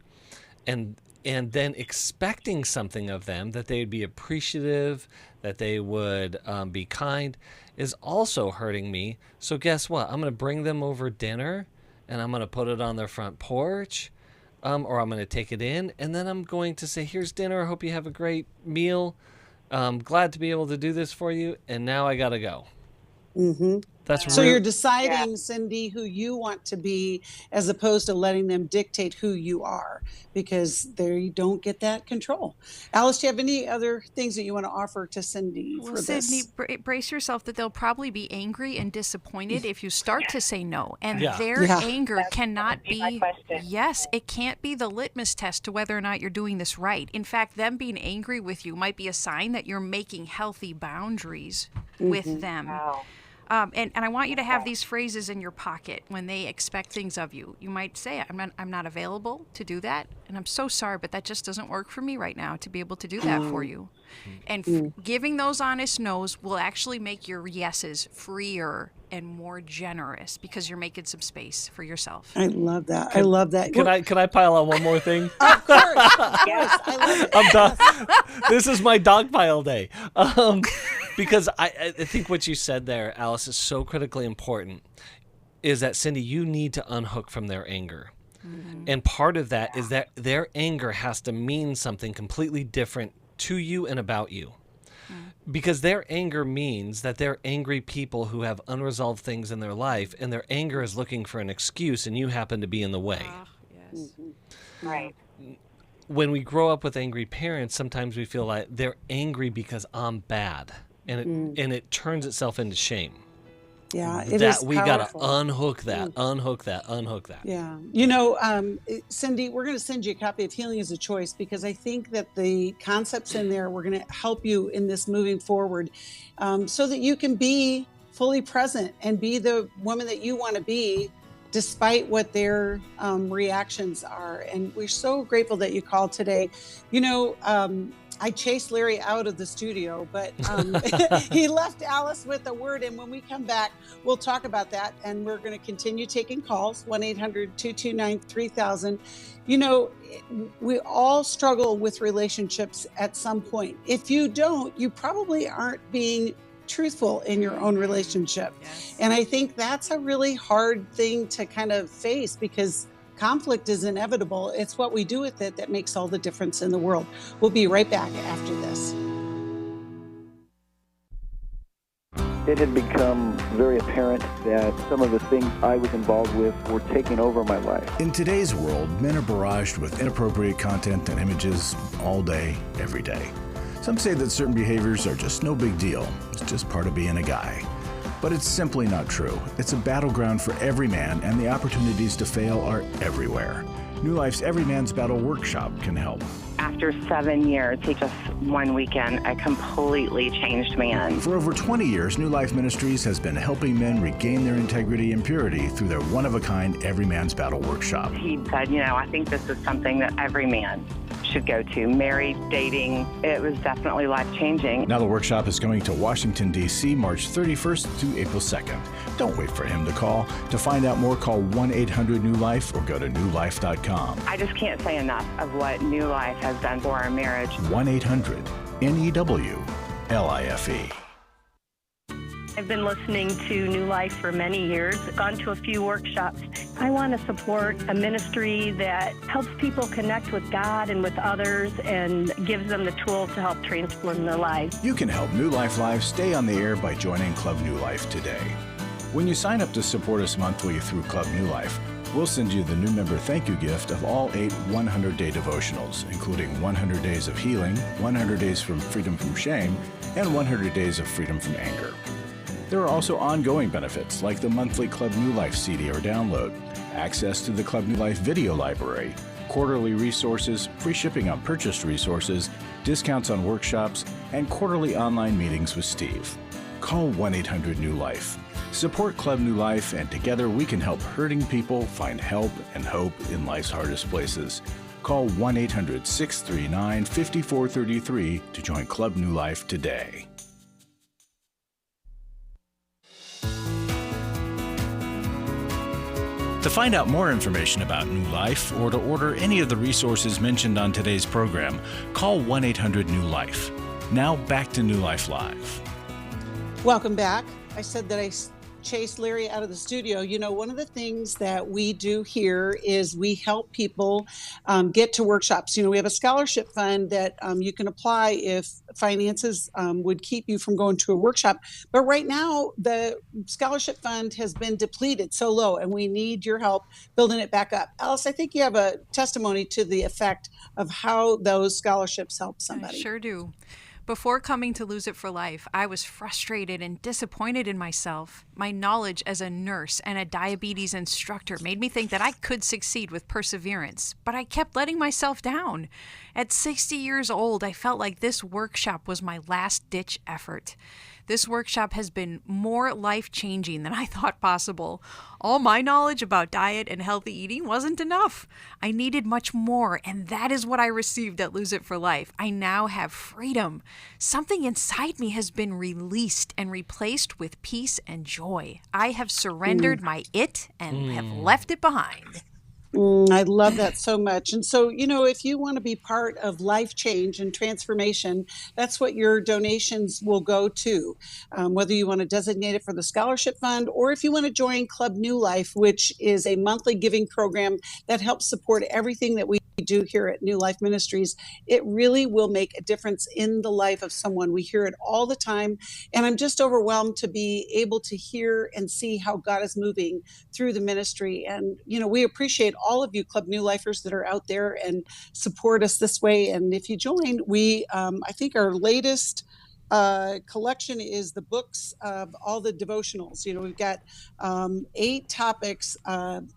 S4: and then expecting something of them, that they'd be appreciative, that they would be kind, is also hurting me. So guess what? I'm going to bring them over dinner, and I'm going to put it on their front porch, or I'm going to take it in, and then I'm going to say, here's dinner. I hope you have a great meal. Glad to be able to do this for you, and now I got to go.
S2: Mm-hmm.
S4: That's
S2: so you're deciding, Cindy, who you want to be, as opposed to letting them dictate who you are, because there you don't get that control. Alice, do you have any other things that you want to offer to Cindy for this?
S8: Cindy, brace yourself that they'll probably be angry and disappointed if you start to say no. And
S4: Yeah.
S8: their
S4: Yeah.
S8: anger
S16: That's
S8: cannot
S16: gonna be my
S8: be,
S16: question.
S8: yes, it can't be the litmus test to whether or not you're doing this right. In fact, them being angry with you might be a sign that you're making healthy boundaries with them.
S16: Wow.
S8: And I want you to have these phrases in your pocket when they expect things of you. You might say, I'm not available to do that, and I'm so sorry, but that just doesn't work for me right now to be able to do that for you. And giving those honest no's will actually make your yeses freer and more generous, because you're making some space for yourself.
S2: I love that. I love that.
S4: Can I pile on one more thing?
S2: Of course. Yes, I love it.
S4: I'm done. This is my dog pile day. Because I think what you said there, Alice, is so critically important, is that, Cindy, you need to unhook from their anger. And part of that is that their anger has to mean something completely different to you and about you. Because their anger means that they're angry people who have unresolved things in their life, and their anger is looking for an excuse, and you happen to be in the way.
S8: Yes.
S16: Right.
S4: When we grow up with angry parents, sometimes we feel like they're angry because I'm bad, and it turns itself into shame.
S2: Yeah, it is
S4: we gotta
S2: powerful.
S4: unhook that.
S2: Yeah. You know, Cindy, we're going to send you a copy of Healing is a Choice, because I think that the concepts in there, we're going to help you in this moving forward, so that you can be fully present and be the woman that you want to be, despite what their reactions are. And we're so grateful that you called today. You know, I chased Larry out of the studio, but he left Alice with a word. And when we come back, we'll talk about that. And we're going to continue taking calls, 1-800-229-3000. You know, we all struggle with relationships at some point. If you don't, you probably aren't being truthful in your own relationship.
S8: Yes.
S2: And I think that's a really hard thing to kind of face, because conflict is inevitable. It's what we do with it that makes all the difference in the world. We'll be right back after this.
S10: It had become very apparent that some of the things I was involved with were taking over my life.
S1: In today's world, men are barraged with inappropriate content and images all day, every day. Some say that certain behaviors are just no big deal. It's just part of being a guy. But it's simply not true. It's a battleground for every man, and the opportunities to fail are everywhere. New Life's Every Man's Battle Workshop can help.
S14: After 7 years, just one weekend, a completely changed man.
S1: For over 20 years, New Life Ministries has been helping men regain their integrity and purity through their one-of-a-kind Every Man's Battle Workshop.
S14: He said, I think this is something that every man should go to. Married, dating, it was definitely life-changing.
S1: Now the workshop is going to Washington, D.C., March 31st to April 2nd. Don't wait for him to call. To find out more, call 1-800-NEW-LIFE or go to newlife.com.
S14: I just can't say enough of what New Life has done for our marriage.
S1: 1-800-NEW-LIFE.
S17: I've been listening to New Life for many years, gone to a few workshops. I want to support a ministry that helps people connect with God and with others and gives them the tools to help transform their lives.
S1: You can help New Life Live stay on the air by joining Club New Life today. When you sign up to support us monthly through Club New Life, we'll send you the new member thank you gift of all 8 100-day devotionals, including 100 Days of Healing, 100 Days from Freedom from Shame, and 100 Days of Freedom from Anger. There are also ongoing benefits like the monthly Club New Life CD or download, access to the Club New Life video library, quarterly resources, free shipping on purchased resources, discounts on workshops, and quarterly online meetings with Steve. Call 1-800-NEW-LIFE. Support Club New Life, and together we can help hurting people find help and hope in life's hardest places. Call 1-800-639-5433 to join Club New Life today. To find out more information about New Life or to order any of the resources mentioned on today's program, call 1-800-NEW-LIFE. Now back to New Life Live.
S2: Welcome back. I said that I chased Larry out of the studio. You know, one of the things that we do here is we help people get to workshops. You know, we have a scholarship fund that you can apply if finances would keep you from going to a workshop. But right now, the scholarship fund has been depleted so low, and we need your help building it back up. Alice, I think you have a testimony to the effect of how those scholarships help somebody.
S8: I sure do. Before coming to Lose It for Life, I was frustrated and disappointed in myself. My knowledge as a nurse and a diabetes instructor made me think that I could succeed with perseverance, but I kept letting myself down. At 60 years old, I felt like this workshop was my last-ditch effort. This workshop has been more life-changing than I thought possible. All my knowledge about diet and healthy eating wasn't enough. I needed much more, and that is what I received at Lose It for Life. I now have freedom. Something inside me has been released and replaced with peace and joy. I have surrendered my it and have left it behind.
S2: I love that so much. And so, you know, if you want to be part of life change and transformation, that's what your donations will go to. Whether you want to designate it for the scholarship fund or if you want to join Club New Life, which is a monthly giving program that helps support everything that we do here at New Life Ministries, it really will make a difference in the life of someone. We hear it all the time. And I'm just overwhelmed to be able to hear and see how God is moving through the ministry. And, you know, we appreciate all of you Club New Lifers that are out there and support us this way. And if you join, we, I think our latest collection is the books of all the devotionals. You know, we've got 8 topics: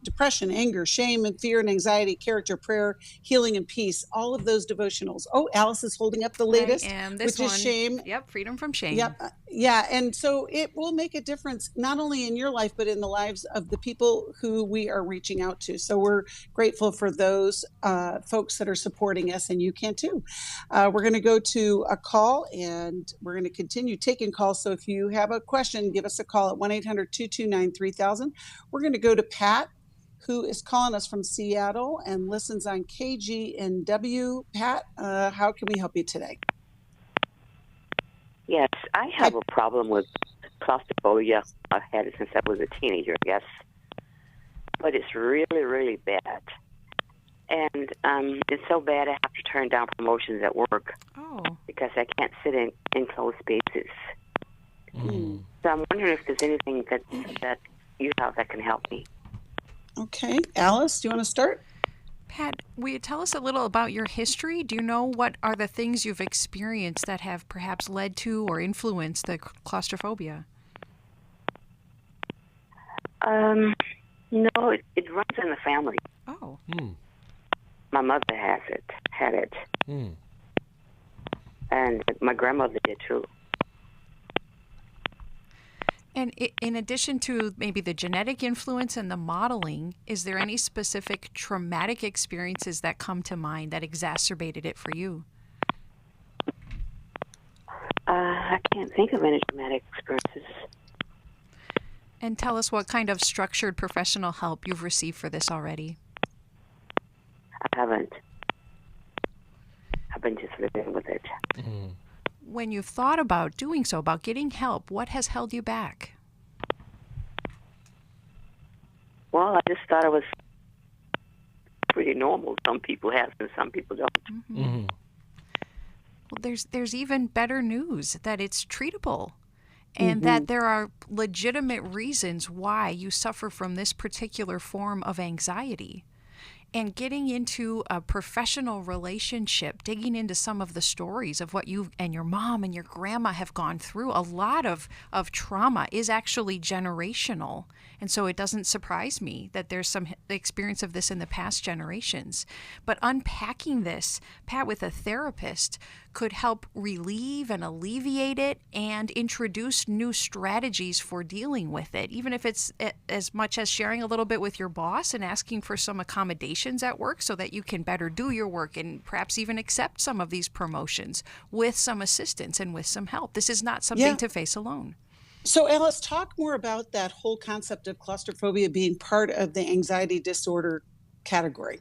S2: depression, anger, shame and fear and anxiety, character, prayer, healing and peace. All of those devotionals. Oh, Alice is holding up the latest, which is shame.
S8: Yep, freedom from shame.
S2: Yep. Yeah. And so it will make a difference, not only in your life, but in the lives of the people who we are reaching out to. So we're grateful for those folks that are supporting us, and you can too. We're going to go to a call, and we're going to continue taking calls. So if you have a question, give us a call at 1-800-229-3000. We're going to go to Pat, who is calling us from Seattle and listens on KGNW. Pat, how can we help you today?
S18: Yes, I have a problem with claustrophobia. I've had it since I was a teenager, I guess. But it's really, really bad. And it's so bad I have to turn down promotions at work because I can't sit in enclosed spaces. So I'm wondering if there's anything that you have that can help me.
S2: Okay. Alice, do you want to start?
S8: Pat, will you tell us a little about your history? Do you know what are the things you've experienced that have perhaps led to or influenced the claustrophobia?
S18: No, it runs in the family.
S8: Oh.
S18: My mother had it. And my grandmother did too.
S8: And in addition to maybe the genetic influence and the modeling, is there any specific traumatic experiences that come to mind that exacerbated it for you?
S18: I can't think of any traumatic experiences.
S8: And tell us what kind of structured professional help you've received for this already.
S18: I haven't. I've been just living with it.
S8: When you've thought about doing so, about getting help, what has held you back?
S18: Well, I just thought it was pretty normal. Some people have and some people don't.
S8: Well, there's even better news that it's treatable and that there are legitimate reasons why you suffer from this particular form of anxiety. And getting into a professional relationship, digging into some of the stories of what you and your mom and your grandma have gone through, a lot of trauma is actually generational. And so it doesn't surprise me that there's some experience of this in the past generations. But unpacking this, Pat, with a therapist could help relieve and alleviate it and introduce new strategies for dealing with it, even if it's as much as sharing a little bit with your boss and asking for some accommodation motivations at work so that you can better do your work and perhaps even accept some of these promotions with some assistance and with some help. This is not something to face alone.
S2: So, Alice, talk more about that whole concept of claustrophobia being part of the anxiety disorder category.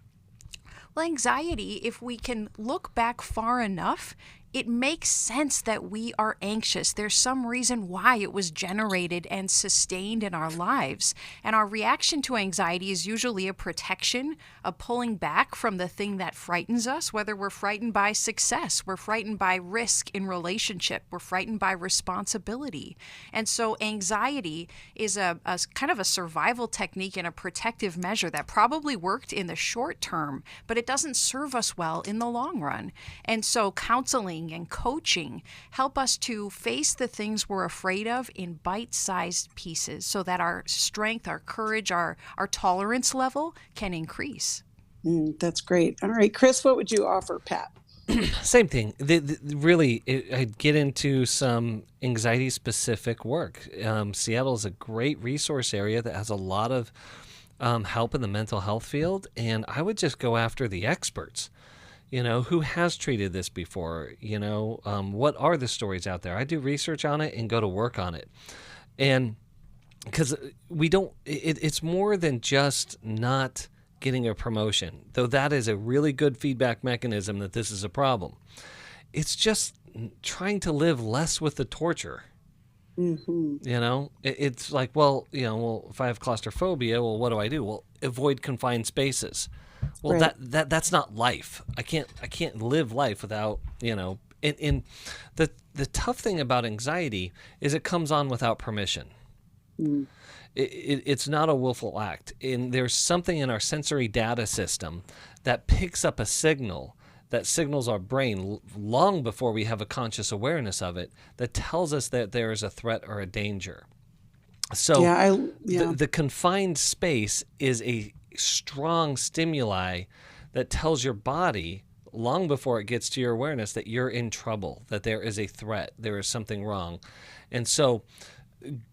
S8: Well, anxiety, if we can look back far enough, it makes sense that we are anxious. There's some reason why it was generated and sustained in our lives. And our reaction to anxiety is usually a protection, a pulling back from the thing that frightens us, whether we're frightened by success, we're frightened by risk in relationship, we're frightened by responsibility. And so anxiety is a kind of a survival technique and a protective measure that probably worked in the short term, but it doesn't serve us well in the long run. And so counseling and coaching help us to face the things we're afraid of in bite-sized pieces so that our strength, our courage, our tolerance level can increase.
S2: That's great. All right, Chris, what would you offer, Pat?
S4: Same thing. I'd get into some anxiety-specific work. Seattle is a great resource area that has a lot of help in the mental health field, and I would just go after the experts. Who has treated this before? What are the stories out there? I do research on it and go to work on it. And because it's more than just not getting a promotion, though that is a really good feedback mechanism that this is a problem. It's just trying to live less with the torture. Mm-hmm. It's like, if I have claustrophobia, what do? Well, avoid confined spaces. Well, right. That's not life. I can't live life without, and the tough thing about anxiety is it comes on without permission. Mm. It's not a willful act. And there's something in our sensory data system that picks up a signal that signals our brain long before we have a conscious awareness of it that tells us that there is a threat or a danger. So the confined space is a strong stimuli that tells your body long before it gets to your awareness that you're in trouble, that there is a threat, there is something wrong. And so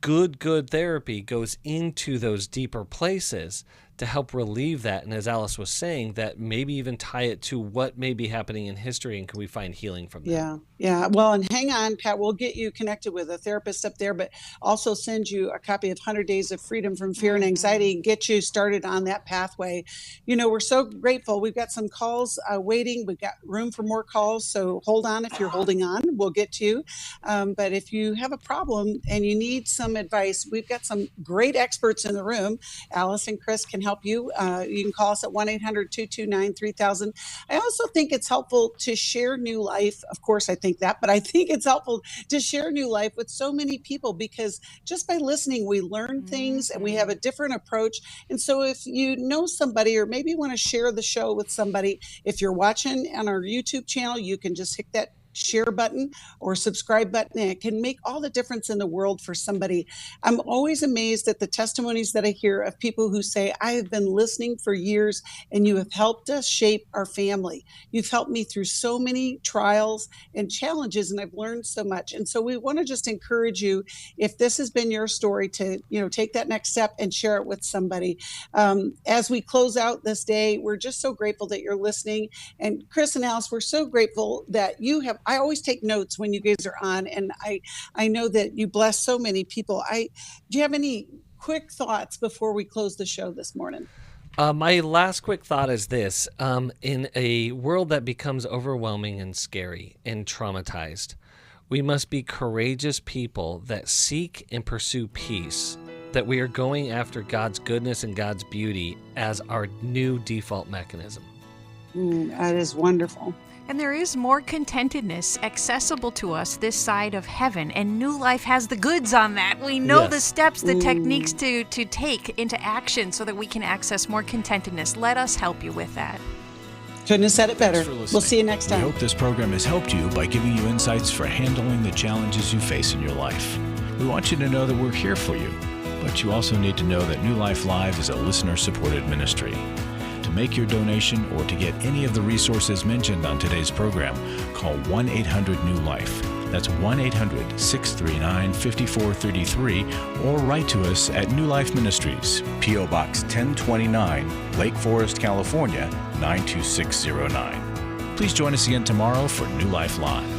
S4: good therapy goes into those deeper places to help relieve that. And as Alice was saying, that maybe even tie it to what may be happening in history, and can we find healing from that?
S2: Yeah. Well, and hang on, Pat, we'll get you connected with a therapist up there, but also send you a copy of 100 Days of Freedom from Fear and Anxiety and get you started on that pathway. We're so grateful. We've got some calls waiting. We've got room for more calls, so hold on if you're holding on. We'll get to you. But if you have a problem and you need some advice, we've got some great experts in the room. Alice and Chris can help you. You can call us at 1-800-229-3000. I also think it's helpful to share New Life. Of course, I think that, but I think it's helpful to share New Life with so many people, because just by listening, we learn things and we have a different approach. And so if you know somebody, or maybe want to share the show with somebody, if you're watching on our YouTube channel, you can just hit that share button or subscribe button, and it can make all the difference in the world for somebody. I'm always amazed at the testimonies that I hear of people who say, I have been listening for years and you have helped us shape our family. You've helped me through so many trials and challenges, and I've learned so much. And so we want to just encourage you, if this has been your story, to take that next step and share it with somebody. As we close out this day, we're just so grateful that you're listening. And Chris and Alice, we're so grateful that you have. I always take notes when you guys are on, and I know that you bless so many people. Do you have any quick thoughts before we close the show this morning?
S4: My last quick thought is this. In a world that becomes overwhelming and scary and traumatized, we must be courageous people that seek and pursue peace, that we are going after God's goodness and God's beauty as our new default mechanism.
S2: That is wonderful.
S8: And there is more contentedness accessible to us this side of heaven, and New Life has the goods on that. We know the steps, the techniques to take into action so that we can access more contentedness. Let us help you with that.
S2: Couldn't have said it better. We'll see you next time.
S1: We hope this program has helped you by giving you insights for handling the challenges you face in your life. We want you to know that we're here for you, but you also need to know that New Life Live is a listener-supported ministry. To make your donation or to get any of the resources mentioned on today's program, call 1-800-NEW-LIFE. That's 1-800-639-5433, or write to us at New Life Ministries, P.O. Box 1029, Lake Forest, California, 92609. Please join us again tomorrow for New Life Live.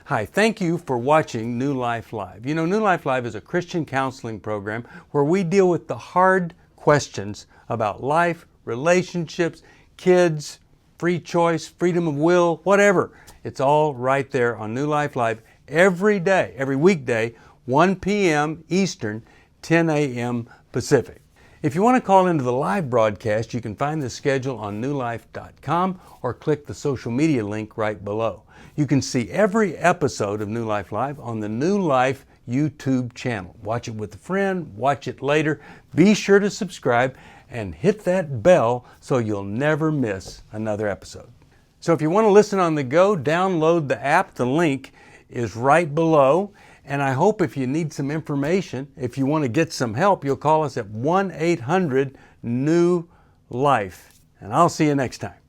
S6: Hi, thank you for watching New Life Live. You know, New Life Live is a Christian counseling program where we deal with the hard questions about life, relationships, kids, free choice, freedom of will, whatever. It's all right there on New Life Live every day, every weekday, 1 p.m. Eastern, 10 a.m. Pacific. If you want to call into the live broadcast, you can find the schedule on newlife.com or click the social media link right below. You can see every episode of New Life Live on the New Life YouTube channel. Watch it with a friend, watch it later. Be sure to subscribe and hit that bell so you'll never miss another episode. So if you want to listen on the go, download the app. The link is right below. And I hope if you need some information, if you want to get some help, you'll call us at 1-800-NEW-LIFE. And I'll see you next time.